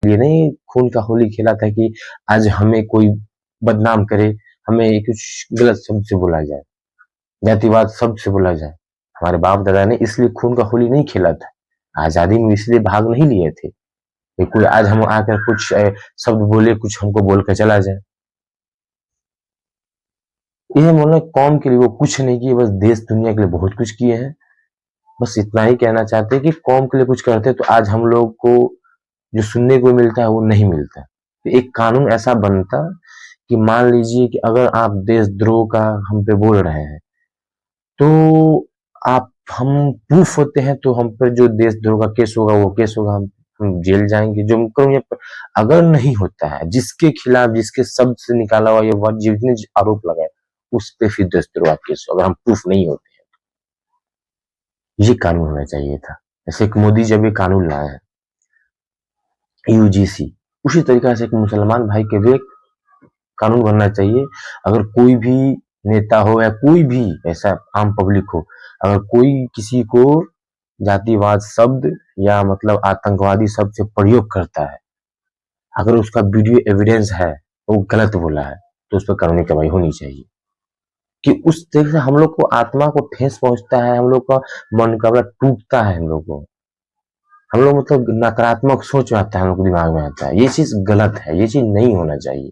ये नहीं खून का होली खेला था कि आज हमें कोई बदनाम करे, हमें कुछ गलत शब्द से बोला जाए, जातिवाद शब्द से बोला जाए। हमारे बाप दादा ने इसलिए खून का होली नहीं खेला था, आजादी में इसलिए भाग नहीं लिए थे कि कोई आज हम आकर कुछ शब्द बोले, कुछ हमको बोल कर चला जाए। ये बोला कौम के लिए वो कुछ नहीं किए, बस देश दुनिया के लिए बहुत कुछ किए हैं। बस इतना ही कहना चाहते हैं कि कौम के लिए कुछ करते तो आज हम लोग को जो सुनने को मिलता है वो नहीं मिलता। तो एक कानून ऐसा बनता कि मान लीजिए कि अगर आप देशद्रोह का हम पे बोल रहे हैं, तो आप हम प्रूफ होते हैं तो हम पर जो देशद्रोह का केस होगा वो केस होगा, हम जेल जाएंगे। जो अगर नहीं होता है, जिसके खिलाफ जिसके शब्द से निकाला हुआ ये वर्ड जितने आरोप लगाए उस पे फिर देशद्रोह का केस हो, अगर हम प्रूफ नहीं होते हैं। ये कानून होना चाहिए था। जैसे एक मोदी जब ये कानून लाए हैं यूजीसी, उसी तरीका से एक मुसलमान भाई के भी कानून बनना चाहिए। अगर कोई भी नेता हो या कोई भी ऐसा आम पब्लिक हो, अगर कोई किसी को जातिवाद शब्द या मतलब आतंकवादी शब्द से प्रयोग करता है, अगर उसका वीडियो एविडेंस है, वो गलत बोला है, तो उस पर कानूनी कार्रवाई होनी चाहिए। कि उस तरह से हम लोग को आत्मा को ठेस पहुंचता है, हम लोग का मनोकामना टूटता है, हम लोग को हम लोग मतलब नकारात्मक सोच आता है, हम लोग दिमाग में आता है। ये चीज गलत है, ये चीज नहीं होना चाहिए।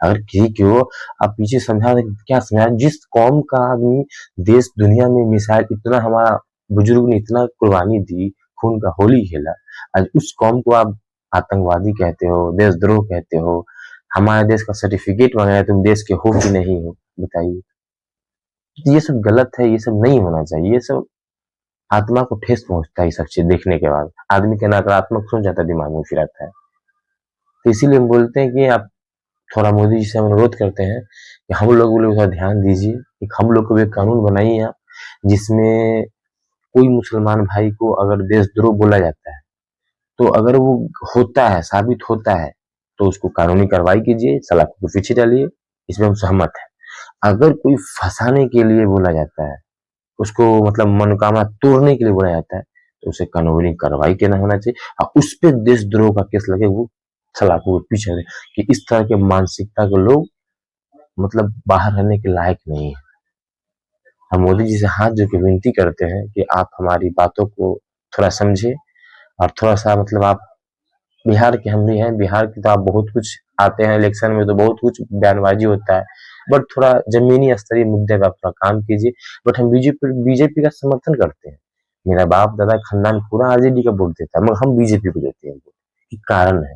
अगर किसी को आप पीछे समझा क्या समझा, जिस कौम का आदमी देश दुनिया में मिसाइल इतना, हमारा बुजुर्ग ने इतना कुर्बानी दी, खून का होली खेला, आज उस कौम को आप आतंकवादी कहते हो, देशद्रोह कहते हो, हमारे देश का सर्टिफिकेट मांग रहे तुम देश के हो कि नहीं हो, बताइए। ये सब गलत है, ये सब नहीं होना चाहिए। ये सब आत्मा को ठेस पहुंचता है, ये सब चीज देखने के बाद आदमी के नकारात्मक सोच जाता है, दिमाग में फिर आता है। तो इसीलिए हम बोलते हैं कि आप थोड़ा मोदी जी से हम अनुरोध करते हैं कि हम लोग थोड़ा ध्यान दीजिए कि हम लोग को भी कानून बनाइए आप, जिसमें कोई मुसलमान भाई को अगर देशद्रोह बोला जाता है, तो अगर वो होता है, साबित होता है, तो उसको कानूनी कार्रवाई कीजिए, सलाखों के पीछे डालिए, इसमें हम सहमत हैं। अगर कोई फंसाने के लिए बोला जाता है, उसको मतलब मनोकामना तोड़ने के लिए बोला जाता है, तो उसे कानूनी कार्रवाई करना होना चाहिए और उस पे देशद्रोह का केस लगे, वो सलाखों के पीछे रहे। कि इस तरह के मानसिकता के लोग मतलब बाहर रहने के लायक नहीं है। हम मोदी जी से हाथ जोड़ के विनती करते हैं कि आप हमारी बातों को थोड़ा समझे और थोड़ा सा मतलब आप बिहार के हम भी हैं, बिहार की तो आप बहुत कुछ आते हैं, इलेक्शन में तो बहुत कुछ बयानबाजी होता है, बट थोड़ा जमीनी स्तरीय मुद्दे पर थोड़ा काम कीजिए। बट हम बीजेपी का समर्थन करते हैं, मेरा बाप दादा खानदान पूरा आरजेडी का वोट देता है, मगर हम बीजेपी को देते हैं। कारण है